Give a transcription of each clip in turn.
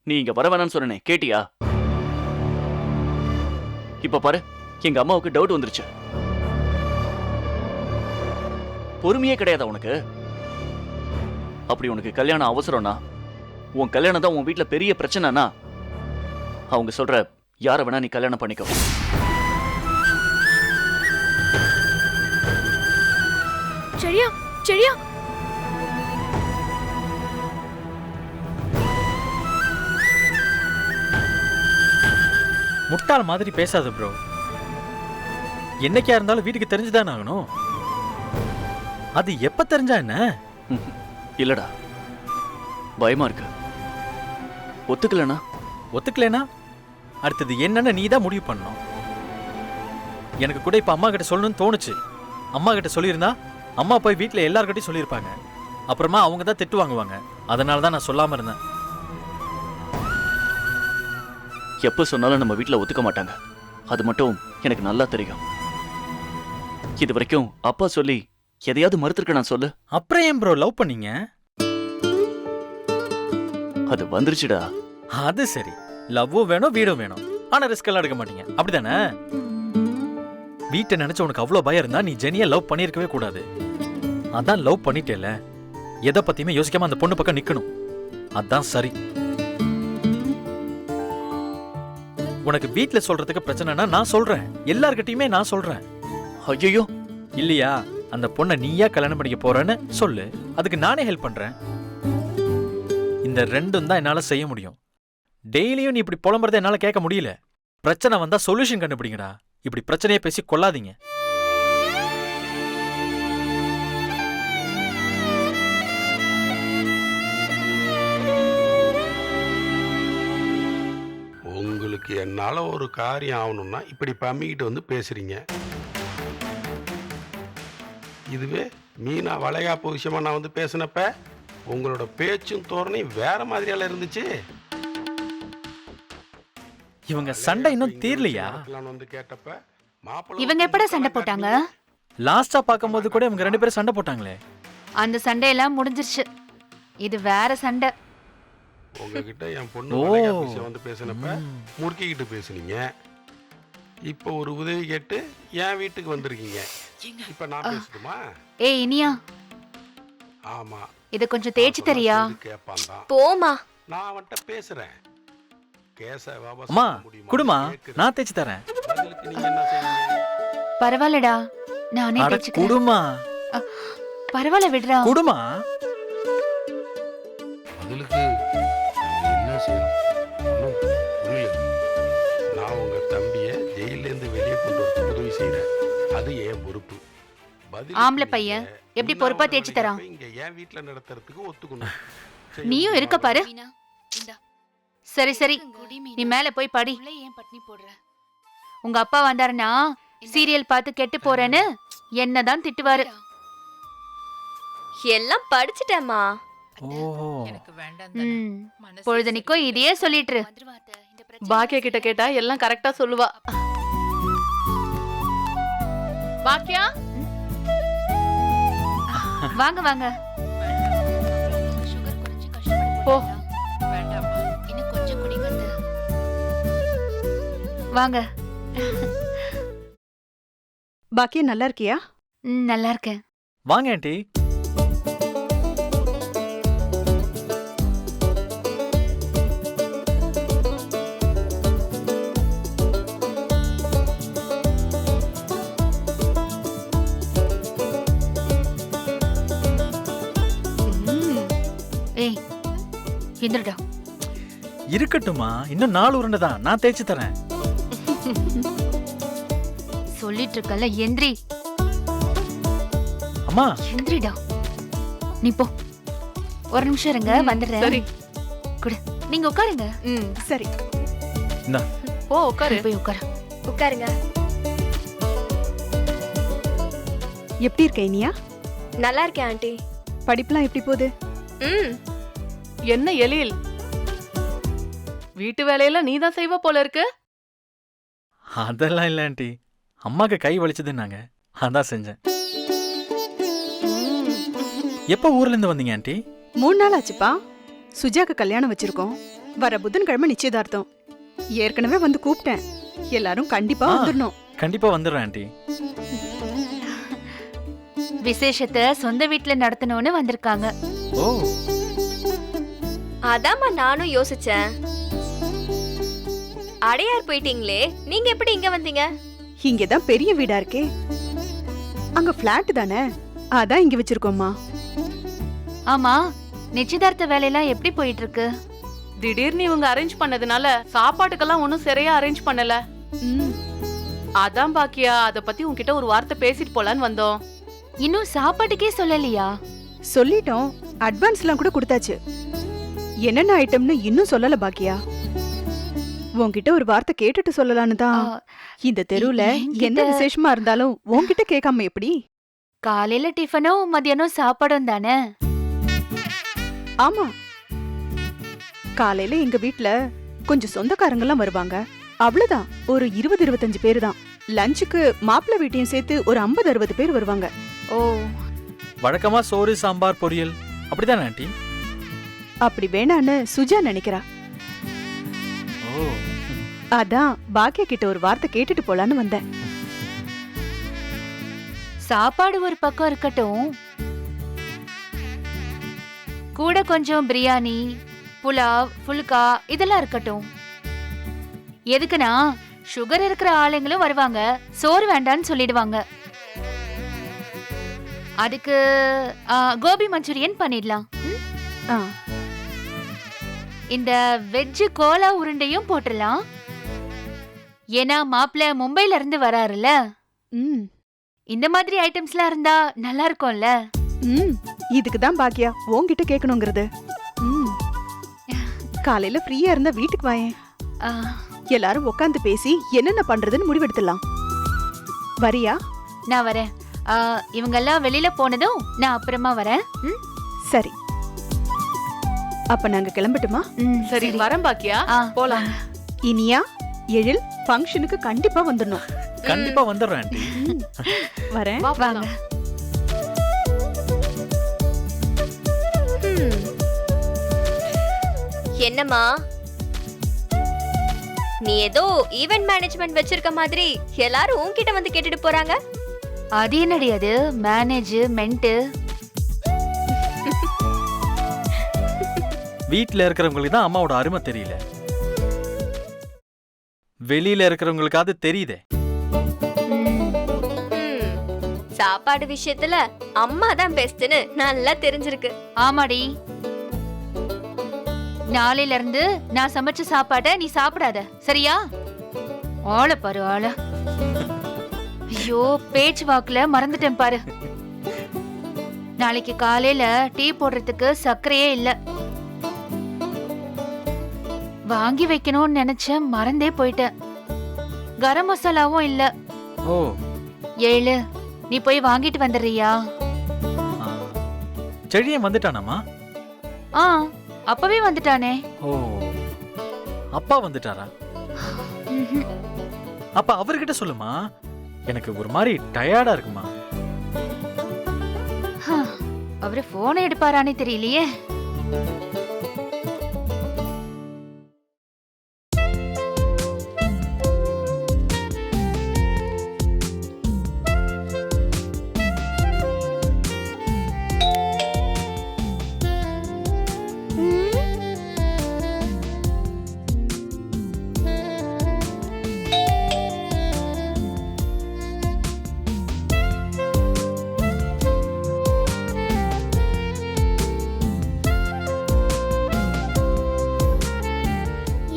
நீ இங்க வர வேணாம்னு சொன்னே, கேட்டியா? இப்ப பாரு, எங்க அம்மாவுக்கு டவுட் வந்துருச்சு. பொறுமையே கிடையாதா உனக்கு? அப்படி உனக்கு கல்யாணம் அவசரம்னா, உன் கல்யாணம் தான் உன் வீட்டுல பெரிய பிரச்சனைனா, அவங்க சொல்ற யார வேணா நீ கல்யாணம் பண்ணிக்கோ. செழியா, செழியா, முட்டாள் மாதிரி பேசாத ப்ரோ. என்னைக்கா இருந்தாலும் வீட்டுக்கு தெரிஞ்சுதானே ஆகணும். அது எப்ப தெரிஞ்சா என்ன? இல்லடா, பயமா இருக்கு. ஒத்துக்கலனா? ஒத்துக்கலனா அடுத்தது என்னன்னு நீ தான் முடிவு பண்ணணும். எனக்கு கூட இப்ப அம்மா கிட்ட சொல்லணும்னு தோணுச்சு. அம்மா கிட்ட சொல்லியிருந்தா அம்மா போய் வீட்டுல எல்லார்கிட்டையும் சொல்லியிருப்பாங்க. அப்புறமா அவங்க தான் திட்டு வாங்குவாங்க. அதனால தான் நான் சொல்லாம இருந்தேன். எப்ப சொன்னாலும் நம்ம வீட்டுல ஒத்துக்க மாட்டாங்க. அது மட்டும் எனக்கு நல்லா தெரியும். இது வரைக்கும் அப்பா சொல்லி எதையாவது மறுத்திருக்க நான் சொல்லு. அப்புறம் ஏன் ப்ரோ லவ் பண்ணீங்க? அது வந்துருச்சுடா. அது சரி, லவ்வும் வேணும் வீடும் வேணும், ஆனா ரிஸ்க் எல்லாம் எடுக்க மாட்டீங்க, அப்படிதானே? வீட்டை நினைச்சு உனக்கு அவ்வளவு பயம் இருந்தா நீ ஜெனியா லவ் பண்ணிருக்கவே கூடாது. அதான் லவ் பண்ணிட்டேல, எதை பத்தியுமே யோசிக்காம அந்த பொண்ணு பக்கம் நிக்கணும். அதான் சரி. உனக்கு வீட்டுல சொல்றதுக்கு பிரச்சனைனா நான் சொல்றேன், எல்லார்கிட்டயுமே நான் சொல்றேன். ஐயோ, இல்லையா? அந்த பொண்ணை நீயா கல்யாணம் பண்ணிக்க போறேன்னு சொல்லு, அதுக்கு நானே ஹெல்ப் பண்றேன். இந்த ரெண்டும் தான் என்னால செய்ய முடியும். டெய்லியும் நீ இப்படி புலம்புறத என்னால கேட்க முடியல. பிரச்சனை வந்தா சொல்யூஷன் கண்டுபிடிங்கடா. இப்படி பிரச்சனையை பேசி கொள்ளாதீங்க. உங்களுக்கு என்னால ஒரு காரியம் ஆகணும்னா இப்படி பம்மிக்கிட்டு வந்து பேசுறீங்க. இதுவே மீனா வளைகாப்பு விஷயமா நான் வந்து பேசினப்ப உங்களோட பேச்சும் தோரணையும் வேற மாதிரியால இருந்துச்சு. இவங்க சண்டை இன்னும் தீரலையா? வந்து கேட்டப்ப இவங்க எப்படா சண்டை போட்டாங்க? லாஸ்டா பாக்கும்போது கூட இவங்க 2 பேரும் சண்டை போட்டாங்களே. அந்த சண்டையெல்லாம் முடிஞ்சிருச்சு. இது வேற சண்டை. உங்ககிட்ட என் பொண்ணு வளைகாப்பு விஷயம் வந்து பேசினப்ப முறுக்கிக்கிட்டு பேசுனீங்க. இப்போ ஒரு உதவி கேட்டு என் வீட்டுக்கு வந்திருக்கீங்க. இப்ப நான் பேசணுமா? ஏய் இனியா, ஆமா, இத கொஞ்சம் தேய்ச்சி தரியா? கேட்பான் தான். போமா. நான் அவன்கிட்ட பேசுறேன். கேஸ வாபஸ் அம்மா வாங்க முடியுமா? குடுமா, கேக்குறேன். நான் தேய்ச்சி தரேன். பதிலுக்கு நீங்க என்ன செய்வீங்க? பரவாயில்லடா, நானே அட தேய்ச்சிக்கிறேன். குடுமா, பரவாயில்ல விடுறா. குடுமா. பதிலுக்கு நம்ம என்ன செய்யணும்? ஒண்ணும் புரியல. நான் உங்க தம்பியை ஜெயில இருந்து வெளியே கொண்டு வர உதவி செய்யறேன். அது என் பொறுப்பு. பதிலுக்கு ஆம்பளை பையன் எப்படி பொறுப்பா தேய்ச்சி தரான்? இங்க என் வீட்டுல நடத்துறதுக்கு ஒத்துக்கணும். நீயும் இருக்க பாரு. சரி சரி, நீ மேல போய் படி. உங்க அப்பா வந்தாருன்னா சீரியல் பார்த்து கெட்டு போறேன்னு என்னதான் திட்டுவாரு. எல்லாம் படிச்சிட்டேம்மா. ஓஹோ, பொழுதனிக்கும் இதையே சொல்லிட்டு பாக்கியா கிட்ட கேட்டா எல்லாம் கரெக்டா சொல்லுவா. பாக்கியா, வாங்க வாங்க. போ. வாங்க. பாக்கியா நல்லா இருக்கியா? நல்லா இருக்கேன். வாங்க ஆண்டி. ஏய் எந்திரடா. இருக்கட்டுமா, இன்னும் 4 உருண்டை தான், நான் தேய்ச்சி தரேன். சொல்லிட்டு இருக்கல, எந்திரி. அம்மா எந்திரிடா. நீ போ, ஒரு நிமிஷம் இருங்க, வந்துடுறேன். சரி. குடு, நீங்க உட்காருங்க. சரி, இந்தா. போ உட்காரு. போய் உட்காரு. உட்காருங்க. எப்படி இருக்க இனியா? நல்லா இருக்கேன் ஆண்டி. படிப்புலாம் எப்படி போகுது? என்ன எழில், வீட்டு வேலையில நீ தான் செய்வ போல இருக்கு. அதெல்லாம் இல்ல ஆண்டி, அம்மாக்கு கை வலிச்சதுன்னாங்க, அதான் செஞ்சேன். எப்ப ஊர்ல இருந்து வந்தீங்க ஆண்டி? 3 நாள் ஆச்சுப்பா. சுஜாக்கு கல்யாணம் வச்சிருக்கோம். வர புதன்கிழமை நிச்சயதார்த்தம். ஏற்கனவே வந்து கூப்பிட்டேன். எல்லாரும் கண்டிப்பா ஆ. வந்துடணும். கண்டிப்பா வந்துடுறேன் ஆண்டி. விசேஷத்தை சொந்த வீட்ல நடத்தணும்னு வந்திருக்காங்க. ஓ அதாம்மா நானும் யோசிச்சேன். அடையார் போயிட்டீங்களே, நீங்க எப்படி இங்க வந்தீங்க? இங்கதான் பெரிய வீடா இருக்கே. அங்க பிளாட் தானே, அதான் இங்க வச்சிருக்கோம்மா. ஆமா, நிச்சயதார்த்த வேலையெல்லாம் எப்படி போயிட்டு இருக்கு? திடீர்னு இவங்க அரேஞ்ச் பண்ணதுனால சாப்பாட்டுக்கெல்லாம் ஒன்னும் சரியா அரேஞ்ச் பண்ணல. ம். அதான் பாக்கியா, அத பத்தி உன்கிட்ட ஒரு வார்த்தை பேசிட்டு போலான்னு வந்தோம். இன்னும் சாப்பாட்டுக்கே சொல்லலையா? சொல்லிட்டோம், அட்வான்ஸ்லாம் கூட கொடுத்தாச்சு. என்னென்ன ஐட்டம்னு இன்னும் சொல்லல பாக்கியா. உன்கிட்ட ஒரு வார்த்தை கேட்டுட்டு சொல்லலான்னு ஆ, தான். இந்த தெருவுல என்கிட்ட- என்ன விசேஷமா இருந்தாலும் உன்கிட்ட கேட்காம எப்படி? காலையில டிஃபனும் மதியானம் சாப்பாடும் தானே? ஆமா, காலையில எங்க வீட்ல கொஞ்சம் சொந்தக்காரங்கெல்லாம் வருவாங்க. அவ்வளவுதான், ஒரு 20-25 பேரு தான். லஞ்சுக்கு மாப்பிள்ளை வீட்டையும் சேர்த்து ஒரு 50-60 பேர் வருவாங்க. ஓ, வழக்கமா சோறு சாம்பார் பொரியல் அப்படிதானே ஆண்டி? அப்படி வேணான்னு சுஜா நினைக்கிறா. ஓ அதான் பாக்கியா கிட்ட ஒரு வார்த்தை கேட்டுட்டு போலான்னு வந்தேன். சாப்பாடு ஒரு பக்கம் இருக்கட்டும், கூட கொஞ்சம் பிரியாணி, புலாவ், ஃபுல்கா இதெல்லாம் இருக்கட்டும். எதுக்குன்னா சுகர் இருக்கிற ஆளுங்களும் வருவாங்க, சோறு வேண்டான்னு சொல்லிடுவாங்க. அதுக்கு கோபி மஞ்சூரியன் பண்ணிடலாம். ம்? ஆ, இந்த வெஜ் கோலா உருண்டையும் போட்டுடலாம். ஏன்னா மாப்பிள்ள மும்பைல இருந்து வராருல்ல, ம், இந்த மாதிரி ஐட்டம்ஸ்லாம் இருந்தா நல்லா இருக்கும்ல. ம். இதுக்குதான் பாக்கியா உன்கிட்ட கேட்கணுங்கிறது. ம். காலையில ஃப்ரீயா இருந்தா வீட்டுக்கு வாயேன். ஆ, எல்லாரும் உட்காந்து பேசி என்னென்ன பண்றதுன்னு முடிவெடுத்துலாம். வரியா? நான் வரேன். இவங்கெல்லாம் வெளியில போனதும் நான் அப்புறமா வரேன். ம்? சரி, அப்ப நாங்க கிளம்பட்டுமா? ம், சரி வரேன் பாக்கியா, ஆ, போலாம். இனியா, எழில் ஃபங்க்ஷனுக்கு கண்டிப்பா வந்துடணும். கண்டிப்பா வந்துடுறேன் ஆண்டி. வரேன். வா வாங்க. போலாம். என்னம்மா, நீ ஏதோ ஈவென்ட் மேனேஜ்மெண்ட் வச்சிருக்க மாதிரி எல்லாரும் உன்கிட்ட வந்து கேட்டுட்டு போறாங்க. அது என்னடி அது மேனேஜ்மெண்ட்? வீட்ல இருக்கிறவங்களுக்கு தான் அம்மாவோட அருமை தெரியல. வெளியில இருக்கிறவங்களுக்கு அது தெரியுதே. ம், சாப்பாடு விஷயத்துல அம்மா தான் பெஸ்ட்னு நல்லா தெரிஞ்சிருக்கு. ஆமாடி, நாளையில இருந்து நான் சமைச்ச சாப்பாட்டை நீ சாப்பிடாத, சரியா? ஆள பாரு ஆள. ஐயோ, பேச்சு வாக்குல மறந்துட்டேன் பாரு. நாளைக்கு காலையில டீ போடுறதுக்கு சர்க்கரையே இல்ல. வாங்கி வைக்கணும்னு நினைச்சேன், மறந்தே போயிட்டேன். கரம் மசாலாவும் இல்ல. ஓ ஏழு, நீ போய் வாங்கிட்டு வந்துடுறியா? ஆ. செழியன் வந்துட்டானாமா? ஆ, அப்பவே வந்துட்டானே. ஓ அப்பா வந்துட்டாரா? ம்ஹும். அப்ப அவர்கிட்ட சொல்லுமா, எனக்கு ஒரு மாதிரி டயர்டா இருக்குமா. அவரு போனை எடுப்பாரானே தெரியலையே.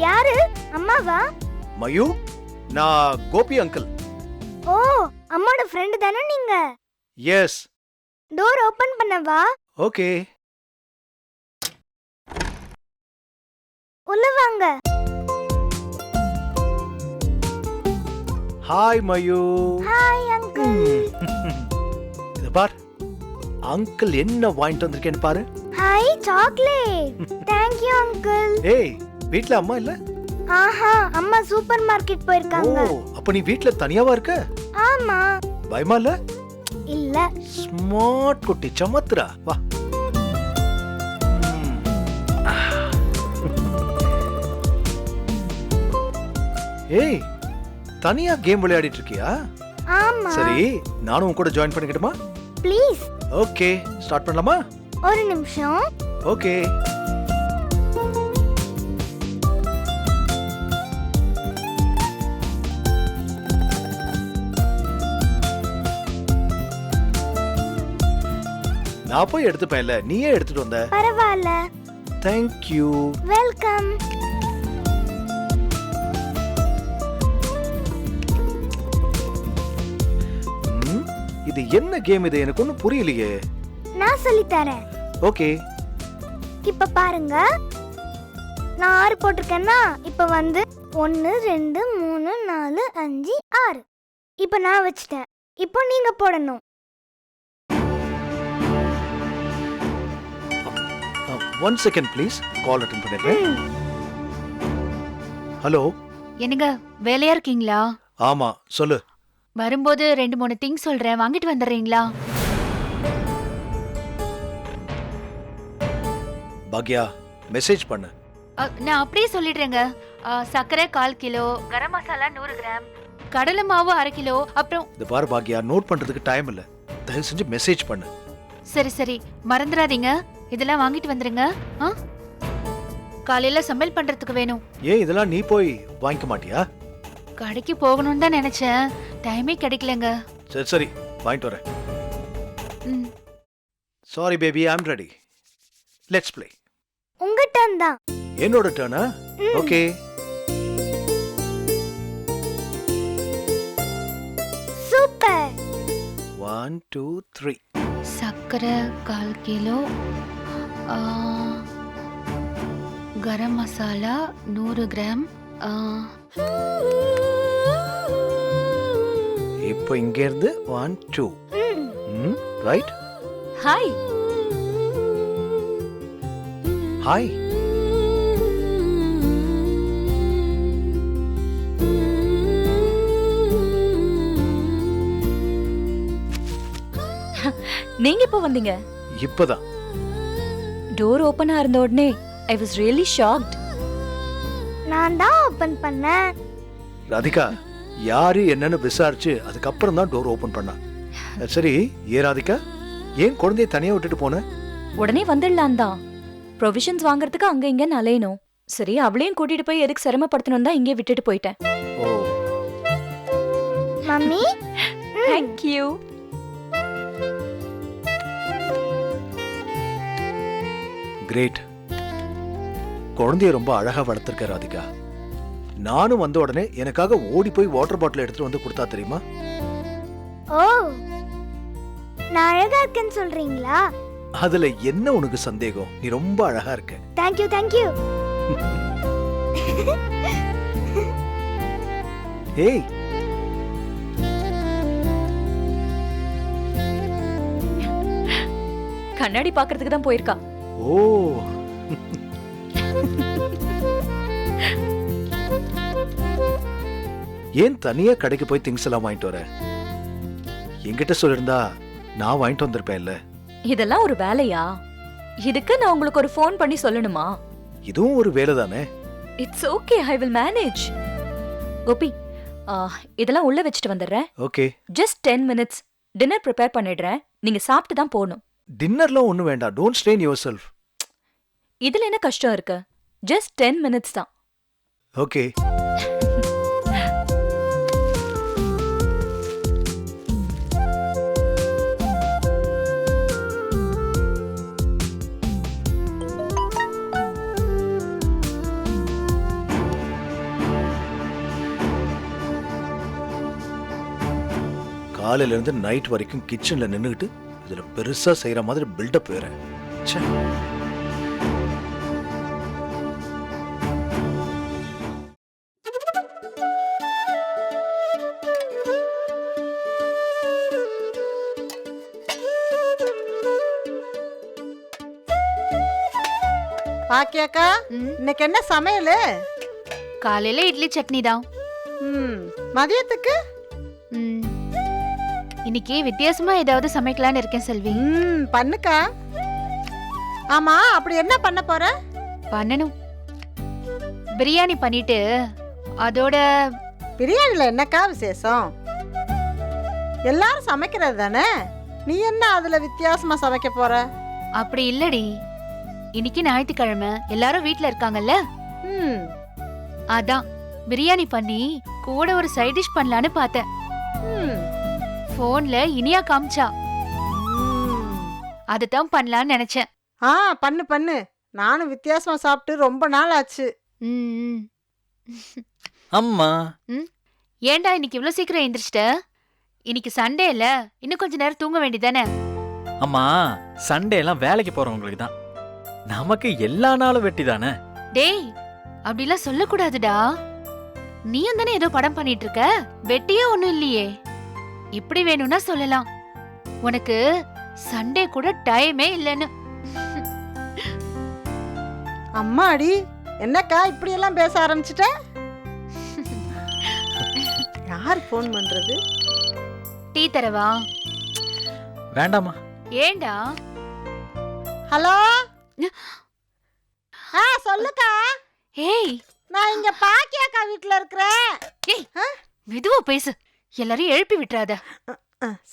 யாரு? அம்மாவா? மயூ, நான் கோபி அங்கிள். ஓ, அம்மாவோட ஃப்ரெண்ட் தானே நீங்க? எஸ். டோர் ஓபன் பண்ணவா? ஓகே. உள்ள வாங்க. ஹாய் மயூ. Hi uncle. இது பார், அங்கிள் என்ன வாங்கிட்டு வந்திருக்கேன்னு பாரு. Hi chocolate. Thank you uncle. ஏய், வீட்ல அம்மா இல்ல? ஆஹா, அம்மா சூப்பர் மார்க்கெட் ஓ, போயிருக்காங்க. அப்ப நீ வீட்ல தனியாவா இருக்க? ஆமா. பயமா இல்ல? இல்ல. ஸ்மார்ட் குட்டி, சமத்ரா. வா. ஏய் தனியா கேம் விளையாடிட்டு இருக்கியா? ஆமா. சரி நானும் உன் கூட ஜாயின் பண்ணிக்கிட்டுமா? ப்ளீஸ். ஓகே ஸ்டார்ட் பண்ணலாமா? ஒரு நிமிஷம். ஓகே. நான் போய் எடுத்துப்பேன்ல, நீயே எடுத்துட்டு வந்த. பரவாயில்ல. Thank you. வெல்கம். இது என்ன கேம் இது? எனக்கு ஒன்றும் புரியலையே. நான் சொல்லி தரேன். ஓகே. இப்ப பாருங்க, நான் 6 போட்டிருக்கேன்னா இப்ப வந்து 1 2 3 4 5 6. இப்ப நான் வச்சிட்டேன். இப்போ நீங்க போடணும். One second please, call attend பண்ணிடுறேன். ஹலோ. என்னங்க வேலையா இருக்கீங்களா? ஆமா சொல்லு. வரும்போது 2-3 திங்ஸ் சொல்றேன், வாங்கிட்டு வந்துடுறீங்களா? பாக்யா மெசேஜ் பண்ணு. நான் அப்படியே சொல்லிடுறேங்க. சர்க்கரை 1/4 கிலோ, கரம் மசாலா 100 கிராம், கடலை மாவு 1/2 கிலோ, அப்புறம் இந்த பாரு பாக்யா, நோட் பண்றதுக்கு டைம் இல்ல, தயவு செஞ்சு மெசேஜ் பண்ணு. சரி சரி மறந்துடாதீங்க, இதெல்லாம் வாங்கிட்டு வந்துருங்க. காலையில சமையல் பண்றதுக்கு வேணும். ஏன் இதெல்லாம் நீ போய் வாங்கிக்க மாட்டியா? கடைக்கு போகணும்னு தான் நினைச்சேன், டைமே கிடைக்கலங்க. சரி சரி வாங்கிட்டு வரேன். ம். Sorry baby, I am ready. Let's play. உங்க டர்ன் தான். என்னோட டர்னா? ஓகே. சூப்பர். 1 2 3. சர்க்கரை 1/4 கிலோ, கரம் மசாலா 100 கிராம். இப்போ இங்க இருந்து 1 2. ரைட். ஹாய். ஹாய். நீங்க எப்போ வந்தீங்க? இப்பதான். டோர் ஓபனா இருந்த உடனே ஐ வாஸ் ரியலி ஷாக்ட். நான் தான் ஓபன் பண்ணேன். ராதிகா யாரு என்னன்னு விசாரிச்சு அதுக்கப்புறம் தான் டோர் ஓபன் பண்ணா. சரி ஏ ராதிகா, ஏன் குழந்தைய தனியா விட்டுட்டு போன? உடனே வந்துடலாம் தான். ப்ரொவிஷன்ஸ் வாங்குறதுக்கு அங்க இங்கன்னு அலையணும். சரி அவளையும் கூட்டிட்டு போய் எதுக்கு சிரமப்படுத்தணும் தான் இங்கே விட்டுட்டு போயிட்டேன். ஓ மம்மி. Thank you. கிரேட். குழந்தைய ரொம்ப அழகா வளர்த்திருக்க ராதிகா. நானும் வந்த உடனே எனக்காக ஓடி போய் வாட்டர் பாட்டில் எடுத்துட்டு வந்து கொடுத்தா தெரியுமா? ஓ, நான் அழகா இருக்கேன்னு சொல்றீங்களா? அதுல என்ன உனக்கு சந்தேகம்? நீ ரொம்ப அழகா இருக்க. Thank you thank you. ஏய் கண்ணாடி பாக்குறதுக்கு தான் போயிருக்கா. ஓ ஏன் தனியா கடைக்கு போய் திங்ஸ் எல்லாம் வாங்கிட்டு வர? என்கிட்ட சொல்லிருந்தா நான் வாங்கிட்டு வந்திருப்பேன்ல. இதெல்லாம் ஒரு வேலையா? இதுக்கு நான் உங்களுக்கு ஒரு ஃபோன் பண்ணி சொல்லணுமா? இதுவும் ஒரு வேலை தானே. It's okay, I will manage. Gopi, இதெல்லாம் உள்ள வச்சுட்டு வந்துடுறேன். Okay. Just 10 minutes. Dinner prepare பண்ணிடுறேன். நீங்க சாப்பிட்டு தான் போகணும். டின்னர்லாம் ஒன்றும் வேண்டாம். Don't strain your self. இதுல என்ன கஷ்டம் இருக்கு? ஜஸ்ட் 10 minutes தான். ஓகே. காலையில இருந்து நைட் வரைக்கும் கிச்சன்ல நின்னுகிட்டு இதுல பெருசா செய்யற மாதிரி பில்டப் வேற. ச்சே. பாக்கியாக்கா, இன்னைக்கு என்ன சமையல்? காலையில இட்லி சட்னி தான். மதியத்துக்கு இன்னைக்கு வித்தியாசமா ஏதாவது சமைக்கலாம்னு இருக்கேன் செல்வி. பண்ணுக்கா. ஆமா, அப்படி என்ன பண்ண போற? பண்ணணும். பிரியாணி பண்ணிட்டு அதோட பிரியாணில என்னக்கா விசேஷம்? எல்லாரும் சமைக்கிறது தானே, நீ என்ன அதுல வித்தியாசமா சமைக்க போற? அப்படி இல்லடி, இன்னைக்கு ஞாயிற்றுக்கிழமை எல்லாரும் வீட்ல இருக்காங்கல்ல, ம், அதான் பிரியாணி பண்ணி கூட ஒரு சைட் டிஷ் பண்ணலான்னு பார்த்தேன். ம், போன்ல இனியா காமிச்சா, ம். அதுதான் பண்ணலான்னு நினைச்சேன். ஆ, பண்ணு பண்ணு. நானும் வித்தியாசமா சாப்பிட்டு ரொம்ப நாள் ஆச்சு. ம். அம்மா ஏன்டா இன்னைக்கு இவ்ளோ சீக்கிரம் எந்திரிச்சிட்ட? இன்னைக்கு சண்டே இல்ல, இன்னும் கொஞ்ச நேரம் தூங்க வேண்டியதானே? அம்மா, சண்டே எல்லாம் வேலைக்கு போறவங்களுக்கு தான், நமக்கு எல்லா நாளும் வெட்டி தானே. டேய், அப்படிலாம் சொல்லக்கூடாதுடா. நீயும் தானே ஏதோ படம் பண்ணிட்டு இருக்க, வெட்டியே ஒண்ணும் இல்லையே. இப்படி வேணும்னா சொல்லலாம், உனக்கு சண்டே கூட டைமே இல்லைன்னு. அம்மாடி, என்னக்கா இப்படி எல்லாம் பேச ஆரம்பிச்சிட்ட? யார் ஃபோன் பண்றது? டீ தரவா? வேண்டாமா. ஏண்டா? ஹலோ, சொல்லுக்கா. ஏய், நான் இங்க பாக்கியாக்கா வீட்ல இருக்கிறேன். ஏய், மெதுவா பேசு, எல்லாரையும் எழுப்பி விட்டுறாத.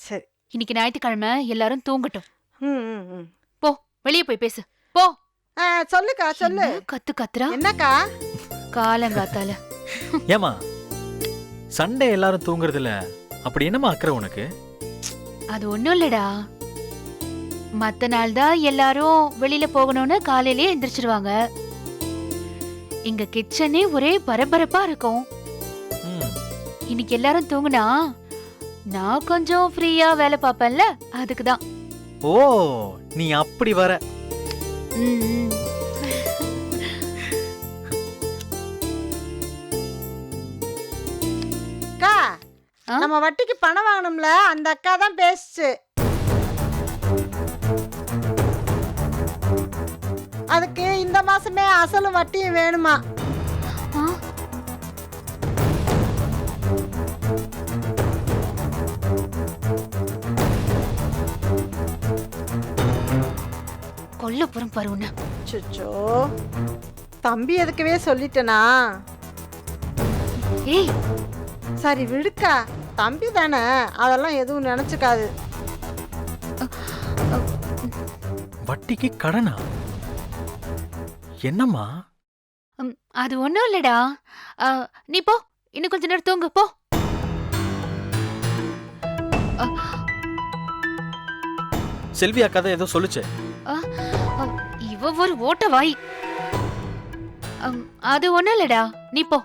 சரி. இன்னைக்கு ஞாயிற்றுக்கிழமை, எல்லாரும் தூங்கட்டும். ம், ம், ம். போ, வெளியே போய் பேசு போ. சொல்லுக்கா சொல்லு. என்ன கத்து கத்துறா? என்னக்கா? காலங்காத்தால. ஏமா, சண்டே எல்லாரும் தூங்குறதுல அப்படி என்னமா அக்கறை உனக்கு? அது ஒண்ணும் இல்லடா, மத்த நாள் தான் எல்லாரும் வெளியில போகணும்னு காலையிலேயே எந்திரிச்சிருவாங்க. இங்க கிச்சனே ஒரே பரபரப்பா இருக்கும். ம், இன்னைக்கு எல்லாரும் தூங்குனா நான் கொஞ்சம் ஃப்ரீயா வேலை பார்ப்பேன்ல, அதுக்குதான். ஓ, நீ அப்படி வர. ம், ம். அக்கா, ஆ? நம்ம வட்டிக்கு பணம் வாங்கணும்ல, அந்த அக்கா தான் பேசுச்சு. அதுக்கு இந்த மாசமே அசலும் வட்டியும் வேணுமா? ஆ? கொல்ல போறோம் பாரு உன்னை. சுச்சோ, தம்பி எதுக்கவே சொல்லிட்டனா? ஏய், சரி விடுக்கா, தம்பி தானே, அதெல்லாம் எதுவும் நினைச்சுக்காது. வட்டிக்கு கடனா? என்னம்மா? அது ஒண்ணும் இல்லடா. நீ போ, இன்னும் கொஞ்ச நேரம் தூங்கு போ. செல்வி அக்கா தான் ஏதோ சொல்லுச்சு. இவ ஒரு ஓட்ட வாய். அது ஒண்ணும் இல்லடா, நீ போ.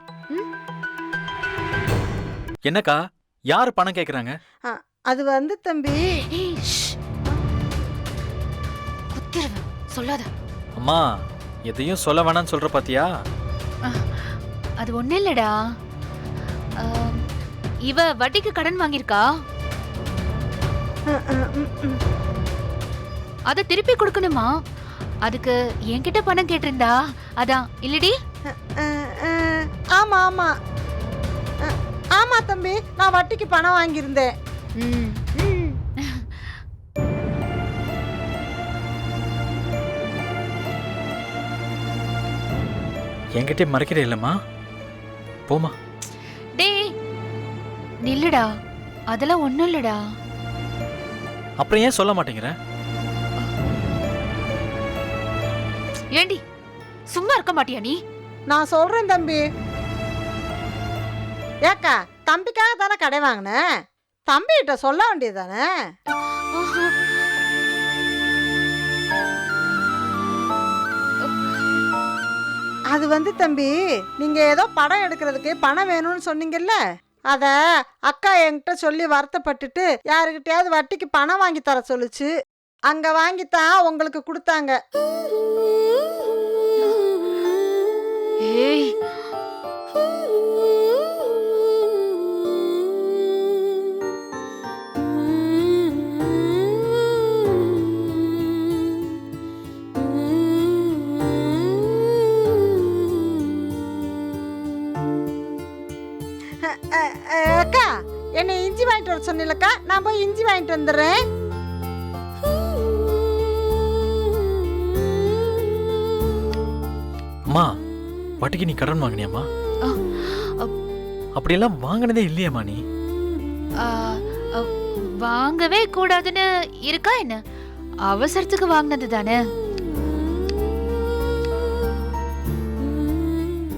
என்னக்கா, யாரு பணம் கேக்குறாங்க? அது வந்து தம்பி, ஏய், ஷ். குத்திருவேன், சொல்லாத. அம்மா, எதையும் சொல்ல வேணாம்னு சொல்ற பாத்தியா? அது ஒண்ணும் இல்லடா. இவ வட்டிக்கு கடன் வாங்கியிருக்கா, அத திருப்பி கொடுக்கணுமா? அதுக்கு என்கிட்ட பணம் கேட்டிருந்தா, அதான் இல்லடி? ஆமா ஆமா ஆமா தம்பி, நான் வட்டிக்கு பணம் வாங்கியிருந்தேன். ம், ம். என்கிட்ட மறைக்கிற இல்லம்மா, போமா. டேய், நில்லுடா, அதெல்லாம் ஒண்ணும் இல்லடா. அப்புறம் ஏன் சொல்ல மாட்டேங்கிற? ஏண்டி, சும்மா இருக்க மாட்டியா நீ? நான் சொல்றேன் தம்பி. ஏக்கா, தம்பிக்காக தானே கடை வாங்கினேன், தம்பிகிட்ட சொல்ல வேண்டியதானே? அது வந்து தம்பி, நீங்க ஏதோ படம் எடுக்கிறதுக்கு பணம் வேணும்னு சொன்னீங்கல்ல, அத அக்கா என்கிட்ட சொல்லி வருத்தப்பட்டுட்டு யாருக்கிட்டையாவது வட்டிக்கு பணம் வாங்கி தர சொல்லுச்சு. அங்க வாங்கித்தான் உங்களுக்கு கொடுத்தாங்க. ஏய், அக்கா, என்னை இஞ்சி வாங்கிட்டு வர சொன்னீங்களக்கா, நான் போய் இஞ்சி வாங்கிட்டு வந்துடுறேன். அம்மா, வட்டிக்கு நீ கடன் வாங்கினியாம்மா? அப்படியெல்லாம் வாங்கினதே இல்லையேம்மா நீ. ஆ, அ, வாங்கவே கூடாதுன்னு இருக்கா என்ன? அவசரத்துக்கு வாங்கினது தானே.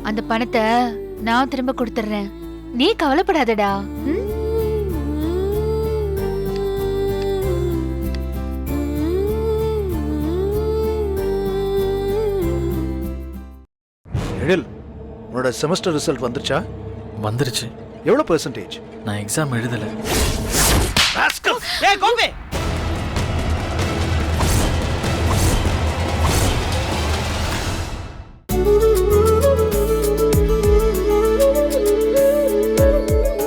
அந்த பணத்தை நான் திரும்ப கொடுத்துறேன். நீ கவலைப்படாதடா. ம்? எழில், உன்னோட செமஸ்டர் ரிசல்ட் வந்துருச்சா? வந்துருச்சு. எவ்வளோ பெர்சன்டேஜ்? நான் எக்ஸாம் எழுதல. ஏய் கோபி